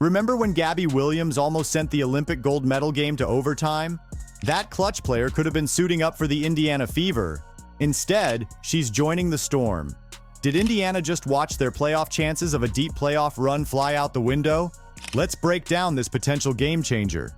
Remember when Gabby Williams almost sent the Olympic gold medal game to overtime? That clutch player could have been suiting up for the Indiana Fever. Instead, she's joining the Storm. Did Indiana just watch their playoff chances of a deep playoff run fly out the window? Let's break down this potential game changer.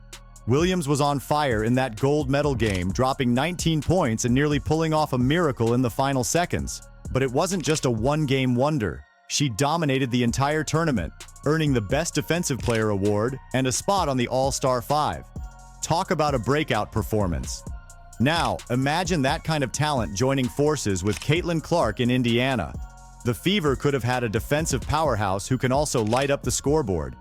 Williams was on fire in that gold medal game, dropping 19 points and nearly pulling off a miracle in the final seconds. But it wasn't just a one-game wonder. She dominated the entire tournament, earning the Best Defensive Player award and a spot on the All-Star 5. Talk about a breakout performance. Now, imagine that kind of talent joining forces with Caitlin Clark in Indiana. The Fever could have had a defensive powerhouse who can also light up the scoreboard.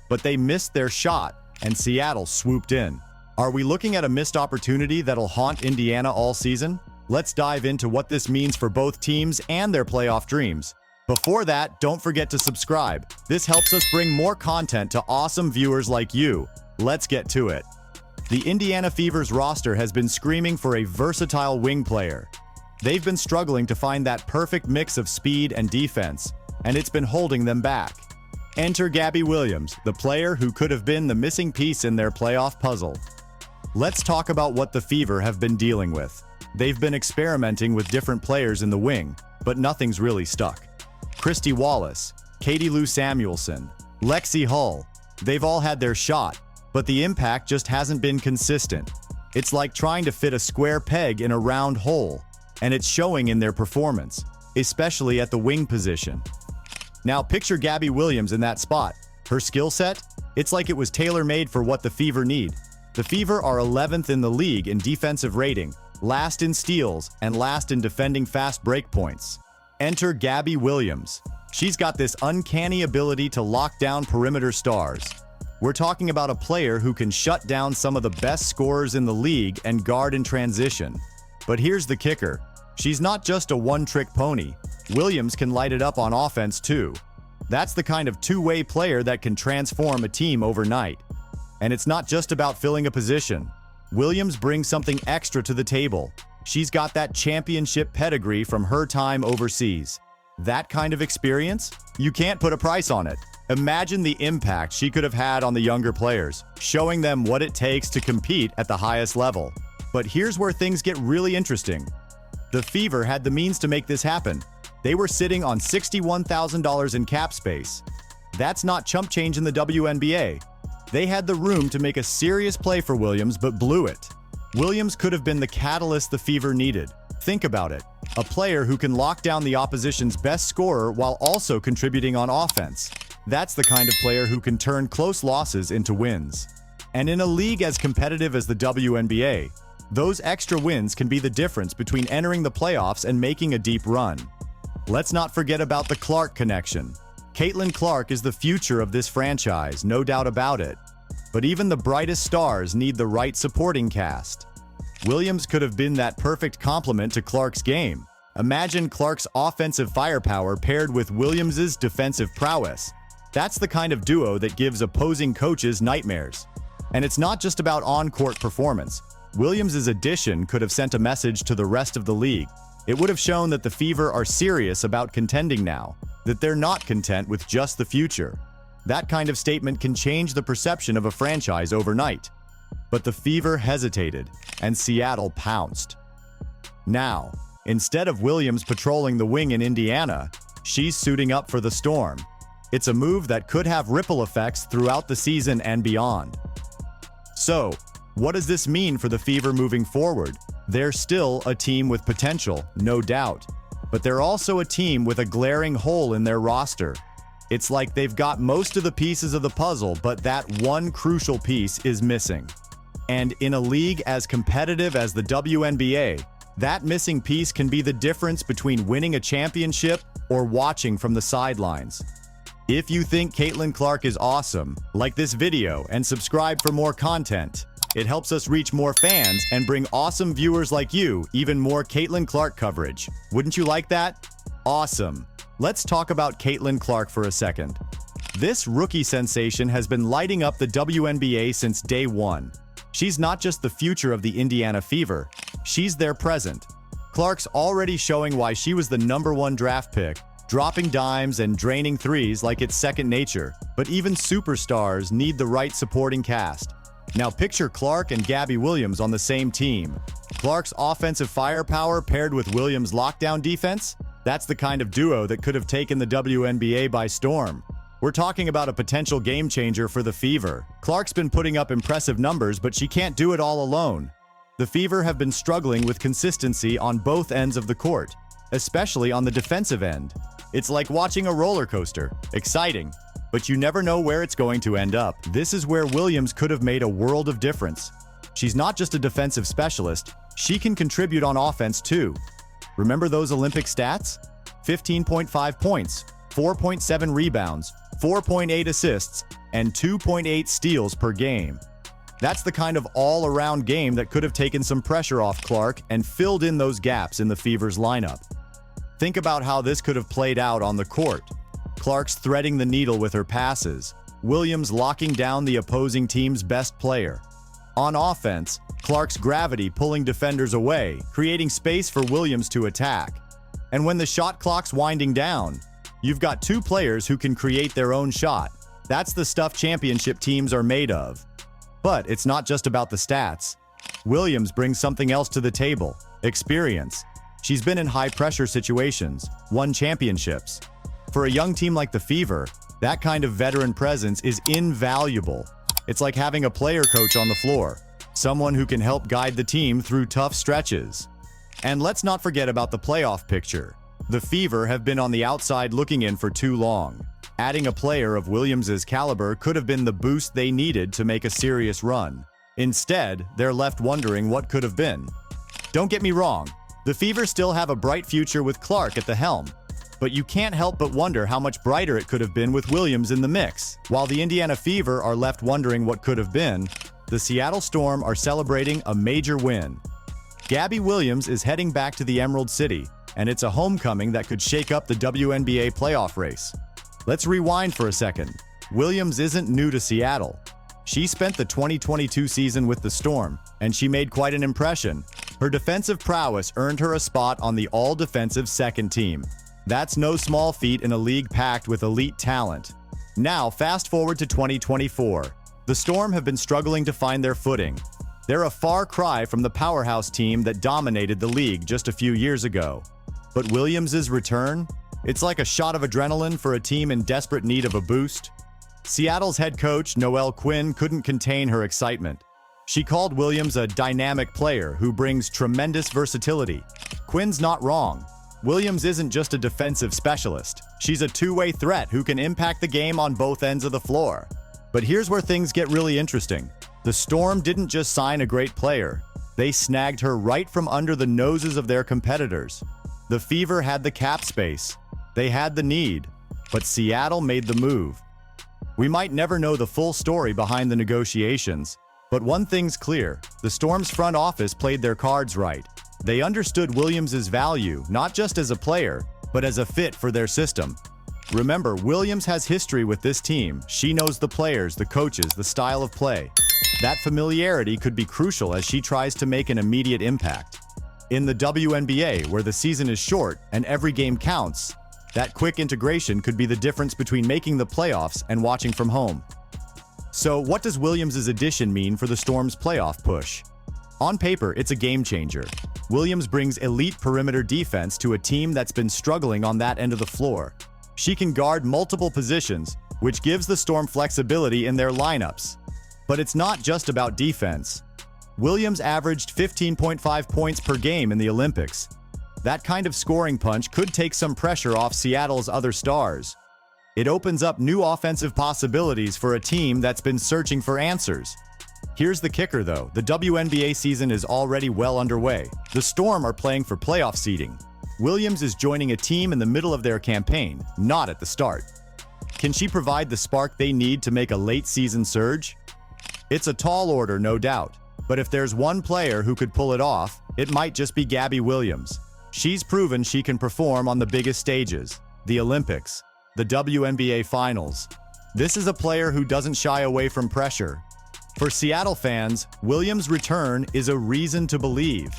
But they missed their shot, and Seattle swooped in. Are we looking at a missed opportunity that'll haunt Indiana all season? Let's dive into what this means for both teams and their playoff dreams. Before that, don't forget to subscribe. This helps us bring more content to awesome viewers like you. Let's get to it. The Indiana Fever's roster has been screaming for a versatile wing player. They've been struggling to find that perfect mix of speed and defense, and it's been holding them back. Enter Gabby Williams, the player who could have been the missing piece in their playoff puzzle. Let's talk about what the Fever have been dealing with. They've been experimenting with different players in the wing, but nothing's really stuck. Christy Wallace, Katie Lou Samuelson, Lexi Hull, they've all had their shot, but the impact just hasn't been consistent. It's like trying to fit a square peg in a round hole, and it's showing in their performance, especially at the wing position. Now picture Gabby Williams in that spot. Her skill set? It's like it was tailor-made for what the Fever need. The Fever are 11th in the league in defensive rating, last in steals, and last in defending fast break points. Enter Gabby Williams. She's got this uncanny ability to lock down perimeter stars. We're talking about a player who can shut down some of the best scorers in the league and guard in transition. But here's the kicker. She's not just a one-trick pony. Williams can light it up on offense too. That's the kind of two-way player that can transform a team overnight. And it's not just about filling a position. Williams brings something extra to the table. She's got that championship pedigree from her time overseas. That kind of experience? You can't put a price on it. Imagine the impact she could have had on the younger players, showing them what it takes to compete at the highest level. But here's where things get really interesting. The Fever had the means to make this happen. They were sitting on $61,000 in cap space. That's not chump change in the WNBA. They had the room to make a serious play for Williams, but blew it. Williams could have been the catalyst the Fever needed. Think about it. A player who can lock down the opposition's best scorer while also contributing on offense. That's the kind of player who can turn close losses into wins. And in a league as competitive as the WNBA, those extra wins can be the difference between entering the playoffs and making a deep run. Let's not forget about the Clark connection. Caitlin Clark is the future of this franchise, no doubt about it. But even the brightest stars need the right supporting cast. Williams could have been that perfect complement to Clark's game. Imagine Clark's offensive firepower paired with Williams's defensive prowess. That's the kind of duo that gives opposing coaches nightmares. And it's not just about on-court performance. Williams's addition could have sent a message to the rest of the league. It would have shown that the Fever are serious about contending now, that they're not content with just the future. That kind of statement can change the perception of a franchise overnight. But the Fever hesitated, and Seattle pounced. Now, instead of Williams patrolling the wing in Indiana, she's suiting up for the Storm. It's a move that could have ripple effects throughout the season and beyond. So, what does this mean for the Fever moving forward? They're still a team with potential, no doubt. But they're also a team with a glaring hole in their roster. It's like they've got most of the pieces of the puzzle, but that one crucial piece is missing. And in a league as competitive as the WNBA, that missing piece can be the difference between winning a championship or watching from the sidelines. If you think Caitlin Clark is awesome, like this video and subscribe for more content. It helps us reach more fans and bring awesome viewers like you even more Caitlin Clark coverage. Wouldn't you like that? Awesome. Let's talk about Caitlin Clark for a second. This rookie sensation has been lighting up the WNBA since day one. She's not just the future of the Indiana Fever, she's their present. Clark's already showing why she was the #1 draft pick, dropping dimes and draining threes like it's second nature, but even superstars need the right supporting cast. Now picture Clark and Gabby Williams on the same team. Clark's offensive firepower paired with Williams' lockdown defense? That's the kind of duo that could have taken the WNBA by storm. We're talking about a potential game changer for the Fever. Clark's been putting up impressive numbers, but she can't do it all alone. The Fever have been struggling with consistency on both ends of the court, especially on the defensive end. It's like watching a roller coaster. Exciting, but you never know where it's going to end up. This is where Williams could have made a world of difference. She's not just a defensive specialist, she can contribute on offense too. Remember those Olympic stats? 15.5 points, 4.7 rebounds, 4.8 assists, and 2.8 steals per game. That's the kind of all-around game that could have taken some pressure off Clark and filled in those gaps in the Fever's lineup. Think about how this could have played out on the court. Clark's threading the needle with her passes, Williams locking down the opposing team's best player. On offense, Clark's gravity pulling defenders away, creating space for Williams to attack. And when the shot clock's winding down, you've got two players who can create their own shot. That's the stuff championship teams are made of. But it's not just about the stats. Williams brings something else to the table: experience. She's been in high-pressure situations, won championships. For a young team like the Fever, that kind of veteran presence is invaluable. It's like having a player coach on the floor, someone who can help guide the team through tough stretches. And let's not forget about the playoff picture. The Fever have been on the outside looking in for too long. Adding a player of Williams' caliber could have been the boost they needed to make a serious run. Instead, they're left wondering what could have been. Don't get me wrong, the Fever still have a bright future with Clark at the helm, but you can't help but wonder how much brighter it could have been with Williams in the mix. While the Indiana Fever are left wondering what could have been, the Seattle Storm are celebrating a major win. Gabby Williams is heading back to the Emerald City, and it's a homecoming that could shake up the WNBA playoff race. Let's rewind for a second. Williams isn't new to Seattle. She spent the 2022 season with the Storm, and she made quite an impression. Her defensive prowess earned her a spot on the all-defensive second team. That's no small feat in a league packed with elite talent. Now, fast forward to 2024. The Storm have been struggling to find their footing. They're a far cry from the powerhouse team that dominated the league just a few years ago. But Williams' return? It's like a shot of adrenaline for a team in desperate need of a boost. Seattle's head coach, Noelle Quinn, couldn't contain her excitement. She called Williams a dynamic player who brings tremendous versatility. Quinn's not wrong. Williams isn't just a defensive specialist. She's a two-way threat who can impact the game on both ends of the floor. But here's where things get really interesting. The Storm didn't just sign a great player. They snagged her right from under the noses of their competitors. The Fever had the cap space. They had the need. But Seattle made the move. We might never know the full story behind the negotiations, but one thing's clear: the Storm's front office played their cards right. They understood Williams' value, not just as a player, but as a fit for their system. Remember, Williams has history with this team. She knows the players, the coaches, the style of play. That familiarity could be crucial as she tries to make an immediate impact. In the WNBA, where the season is short and every game counts, that quick integration could be the difference between making the playoffs and watching from home. So, what does Williams' addition mean for the Storm's playoff push? On paper, it's a game changer. Williams brings elite perimeter defense to a team that's been struggling on that end of the floor. She can guard multiple positions, which gives the Storm flexibility in their lineups. But it's not just about defense. Williams averaged 15.5 points per game in the Olympics. That kind of scoring punch could take some pressure off Seattle's other stars. It opens up new offensive possibilities for a team that's been searching for answers. Here's the kicker though, the WNBA season is already well underway. The Storm are playing for playoff seeding. Williams is joining a team in the middle of their campaign, not at the start. Can she provide the spark they need to make a late-season surge? It's a tall order, no doubt, but if there's one player who could pull it off, it might just be Gabby Williams. She's proven she can perform on the biggest stages: the Olympics, the WNBA Finals. This is a player who doesn't shy away from pressure. For Seattle fans, Williams' return is a reason to believe.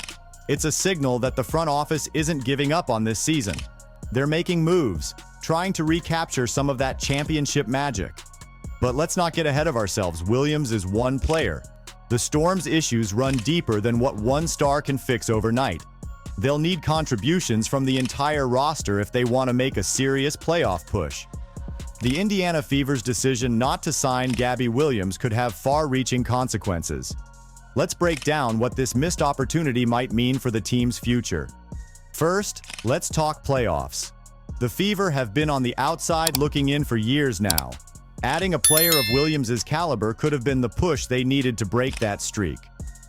It's a signal that the front office isn't giving up on this season. They're making moves, trying to recapture some of that championship magic. But let's not get ahead of ourselves. Williams is one player. The Storm's issues run deeper than what one star can fix overnight. They'll need contributions from the entire roster if they want to make a serious playoff push. The Indiana Fever's decision not to sign Gabby Williams could have far-reaching consequences. Let's break down what this missed opportunity might mean for the team's future. First, let's talk playoffs. The Fever have been on the outside looking in for years now. Adding a player of Williams' caliber could have been the push they needed to break that streak.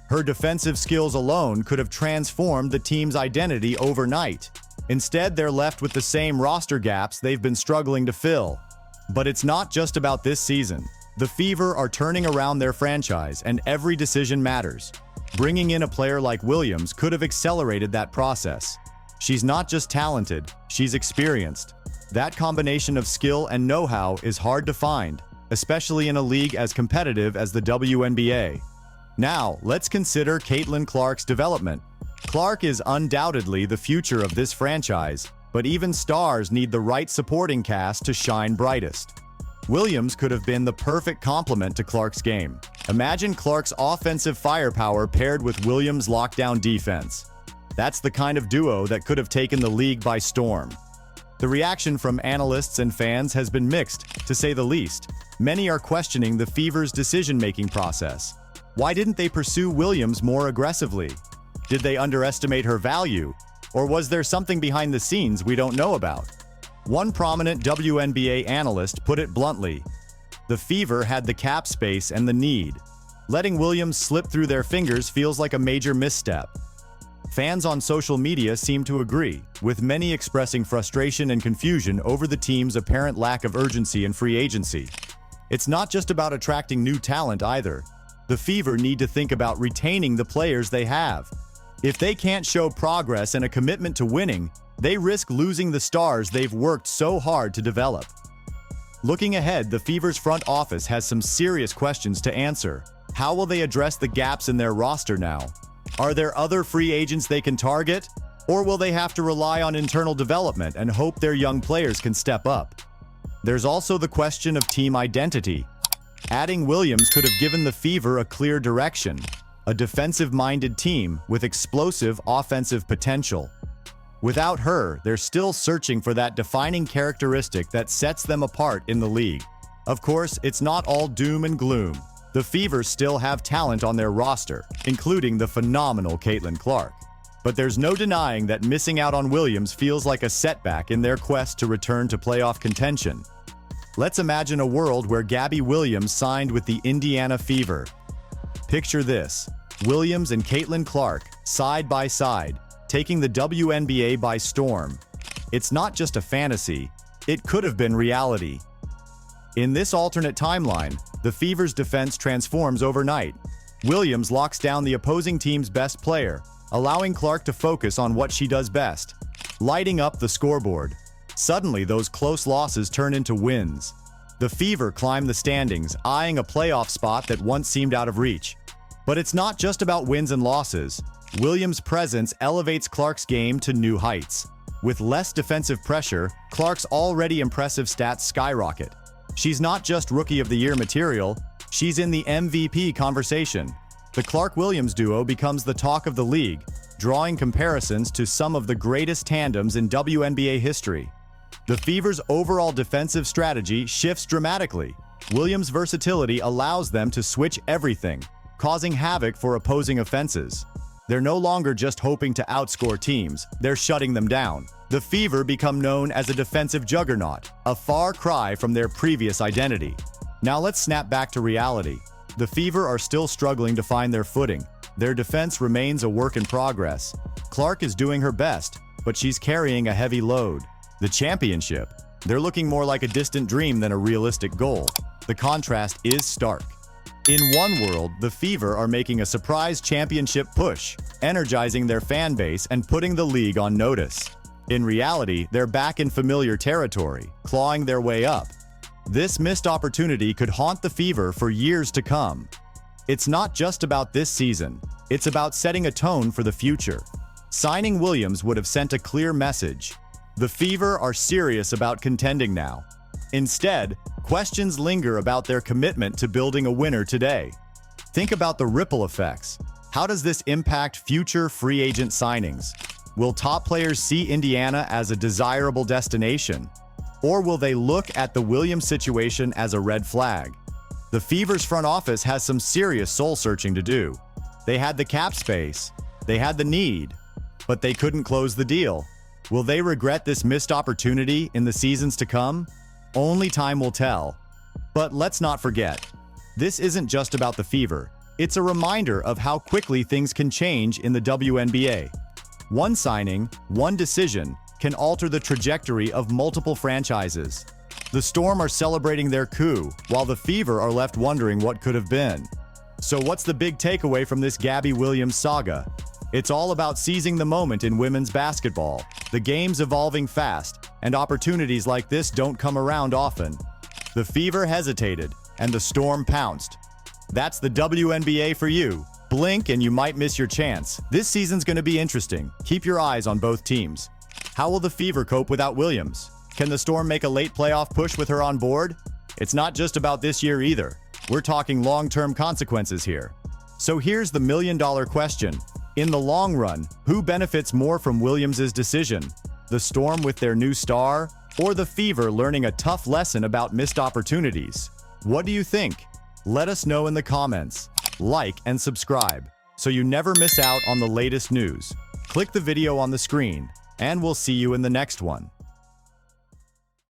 Her defensive skills alone could have transformed the team's identity overnight. Instead, they're left with the same roster gaps they've been struggling to fill. But it's not just about this season. The Fever are turning around their franchise, and every decision matters. Bringing in a player like Williams could have accelerated that process. She's not just talented, she's experienced. That combination of skill and know-how is hard to find, especially in a league as competitive as the WNBA. Now, let's consider Caitlin Clark's development. Clark is undoubtedly the future of this franchise, but even stars need the right supporting cast to shine brightest. Williams could have been the perfect complement to Clark's game. Imagine Clark's offensive firepower paired with Williams' lockdown defense. That's the kind of duo that could have taken the league by storm. The reaction from analysts and fans has been mixed, to say the least. Many are questioning the Fever's decision-making process. Why didn't they pursue Williams more aggressively? Did they underestimate her value? Or was there something behind the scenes we don't know about? One prominent WNBA analyst put it bluntly: the Fever had the cap space and the need. Letting Williams slip through their fingers feels like a major misstep. Fans on social media seem to agree, with many expressing frustration and confusion over the team's apparent lack of urgency in free agency. It's not just about attracting new talent either. The Fever need to think about retaining the players they have. If they can't show progress and a commitment to winning, they risk losing the stars they've worked so hard to develop. Looking ahead, the Fever's front office has some serious questions to answer. How will they address the gaps in their roster now? Are there other free agents they can target? Or will they have to rely on internal development and hope their young players can step up? There's also the question of team identity. Adding Williams could have given the Fever a clear direction, a defensive-minded team with explosive offensive potential. Without her, they're still searching for that defining characteristic that sets them apart in the league. Of course, it's not all doom and gloom. The Fever still have talent on their roster, including the phenomenal Caitlin Clark. But there's no denying that missing out on Williams feels like a setback in their quest to return to playoff contention. Let's imagine a world where Gabby Williams signed with the Indiana Fever. Picture this: Williams and Caitlin Clark, side by side, taking the WNBA by storm. It's not just a fantasy, it could have been reality. In this alternate timeline, the Fever's defense transforms overnight. Williams locks down the opposing team's best player, allowing Clark to focus on what she does best, lighting up the scoreboard. Suddenly, those close losses turn into wins. The Fever climb the standings, eyeing a playoff spot that once seemed out of reach. But it's not just about wins and losses. Williams' presence elevates Clark's game to new heights. With less defensive pressure, Clark's already impressive stats skyrocket. She's not just Rookie of the Year material, she's in the MVP conversation. The Clark-Williams duo becomes the talk of the league, drawing comparisons to some of the greatest tandems in WNBA history. The Fever's overall defensive strategy shifts dramatically. Williams' versatility allows them to switch everything, causing havoc for opposing offenses. They're no longer just hoping to outscore teams, they're shutting them down. The Fever become known as a defensive juggernaut, a far cry from their previous identity. Now let's snap back to reality. The Fever are still struggling to find their footing. Their defense remains a work in progress. Clark is doing her best, but she's carrying a heavy load. The championship, they're looking more like a distant dream than a realistic goal. The contrast is stark. In one world, the Fever are making a surprise championship push, energizing their fan base and putting the league on notice. In reality, they're back in familiar territory, clawing their way up. This missed opportunity could haunt the Fever for years to come. It's not just about this season, it's about setting a tone for the future. Signing Williams would have sent a clear message. The Fever are serious about contending now. Instead, questions linger about their commitment to building a winner today. Think about the ripple effects. How does this impact future free agent signings? Will top players see Indiana as a desirable destination? Or will they look at the Williams situation as a red flag? The Fever's front office has some serious soul-searching to do. They had the cap space, they had the need, but they couldn't close the deal. Will they regret this missed opportunity in the seasons to come? Only time will tell. But let's not forget, this isn't just about the Fever. It's a reminder of how quickly things can change in the WNBA. One signing, one decision, can alter the trajectory of multiple franchises. The Storm are celebrating their coup, while the Fever are left wondering what could have been. So what's the big takeaway from this Gabby Williams saga? It's all about seizing the moment in women's basketball. The game's evolving fast, and opportunities like this don't come around often. The Fever hesitated, and the Storm pounced. That's the WNBA for you. Blink and you might miss your chance. This season's going to be interesting. Keep your eyes on both teams. How will the Fever cope without Williams? Can the Storm make a late playoff push with her on board? It's not just about this year either. We're talking long-term consequences here. So here's the million-dollar question. In the long run, who benefits more from Williams' decision? The Storm with their new star, or the Fever learning a tough lesson about missed opportunities? What do you think? Let us know in the comments. Like and subscribe so you never miss out on the latest news. Click the video on the screen, and we'll see you in the next one.